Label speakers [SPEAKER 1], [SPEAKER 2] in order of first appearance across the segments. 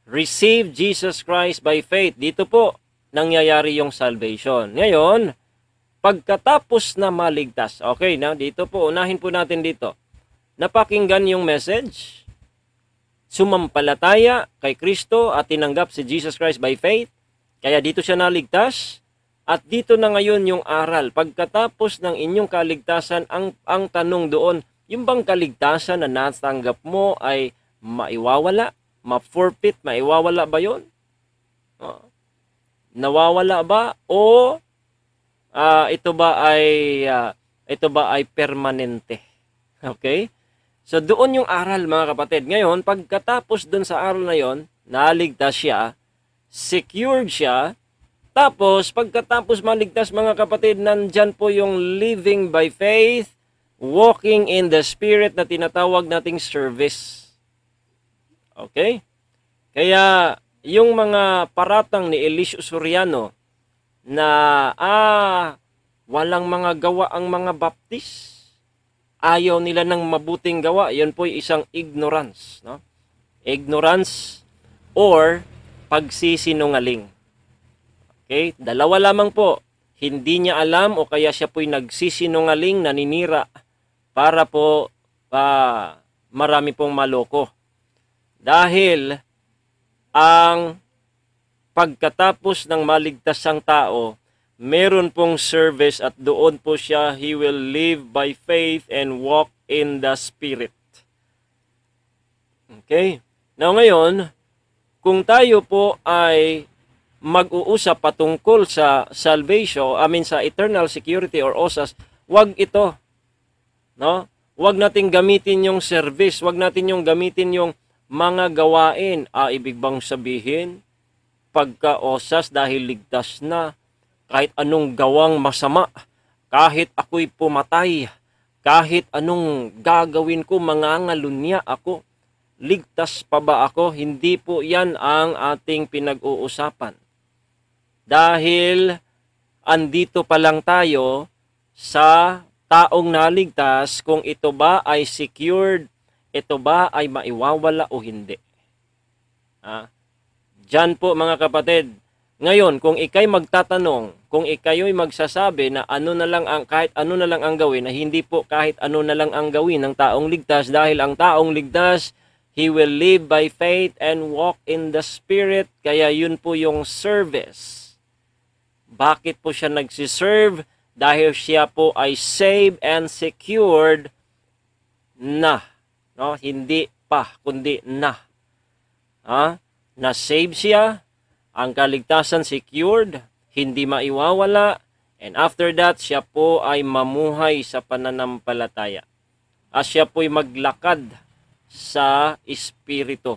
[SPEAKER 1] receive Jesus Christ by faith. Dito po, nangyayari yung salvation. Ngayon, pagkatapos na maligtas, okay, na dito po, unahin po natin dito. Napakinggan yung message, sumampalataya kay Kristo at tinanggap si Jesus Christ by faith, kaya dito siya naligtas. At dito na ngayon yung aral. Pagkatapos ng inyong kaligtasan, ang tanong doon, yung bang kaligtasan na natanggap mo ay maiwawala? Ma-forfeit? Maiwawala ba yun? Nawawala ba? O ito ba ay permanente? Okay? So doon yung aral, mga kapatid. Ngayon, pagkatapos doon sa aral na yon, naligtas siya, secured siya. Tapos, pagkatapos maligtas, mga kapatid, nandyan po yung living by faith, walking in the Spirit na tinatawag nating service. Okay? Kaya, yung mga paratang ni Eliseo Soriano na, walang mga gawa ang mga baptis, ayaw nila ng mabuting gawa, yun po isang ignorance. No? Ignorance or pagsisinungaling. Okay? Dalawa lamang po. Hindi niya alam o kaya siya po'y nagsisinungaling, naninira para po marami pong maloko. Dahil ang pagkatapos ng maligtas ang tao, meron pong service at doon po siya, he will live by faith and walk in the Spirit. Okay? Now ngayon, kung tayo po ay mag-uusap patungkol sa salvation, sa eternal security or OSAS, wag ito. No? Wag nating gamitin yung service, wag natin yung gamitin yung mga gawain. Ibig bang sabihin, pagka OSAS dahil ligtas na, kahit anong gawang masama, kahit ako'y pumatay, kahit anong gagawin ko, mangangalunya ako, ligtas pa ba ako? Hindi po yan ang ating pinag-uusapan. Dahil andito pa lang tayo sa taong naligtas kung ito ba ay secured, ito ba ay maiwawala o hindi. Diyan po, mga kapatid. Ngayon, kung ikay magtatanong, kung ikayo'y magsasabi na kahit ano na lang ang gawin, na hindi po kahit ano na lang ang gawin ng taong ligtas, dahil ang taong ligtas, he will live by faith and walk in the Spirit, kaya yun po yung service. Bakit po siya nagsiserve? Dahil siya po ay saved and secured na. No? Hindi pa, kundi na. Na-save siya, ang kaligtasan secured, hindi maiwawala, and after that, siya po ay mamuhay sa pananampalataya. At siya po ay maglakad sa Espiritu.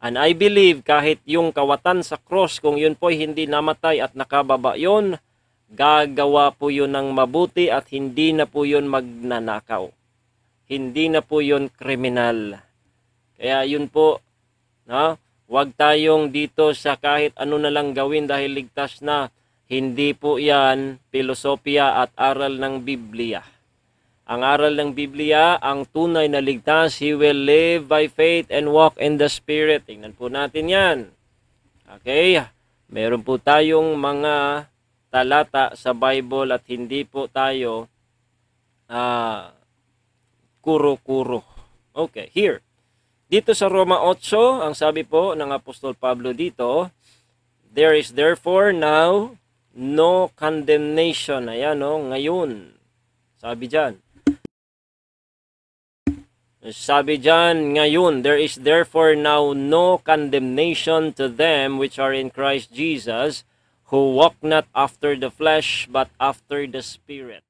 [SPEAKER 1] And I believe kahit yung kawatan sa cross, kung yun po hindi namatay at nakababa yun, gagawa po yun ng mabuti at hindi na po yun magnanakaw. Hindi na po yun kriminal. Kaya yun po, huwag tayong dito sa kahit ano na lang gawin dahil ligtas na. Hindi po yan filosofya at aral ng Biblia. Ang aral ng Biblia, ang tunay na ligtas, he will live by faith and walk in the Spirit. Tingnan po natin yan. Okay? Meron po tayong mga talata sa Bible at hindi po tayo kuro-kuro. Okay, here. Dito sa Roma 8, ang sabi po ng Apostol Pablo dito, there is therefore now no condemnation. Ayan, ngayon. Sabi dyan. Sabi dyan, ngayon, there is therefore now no condemnation to them which are in Christ Jesus, who walk not after the flesh, but after the Spirit.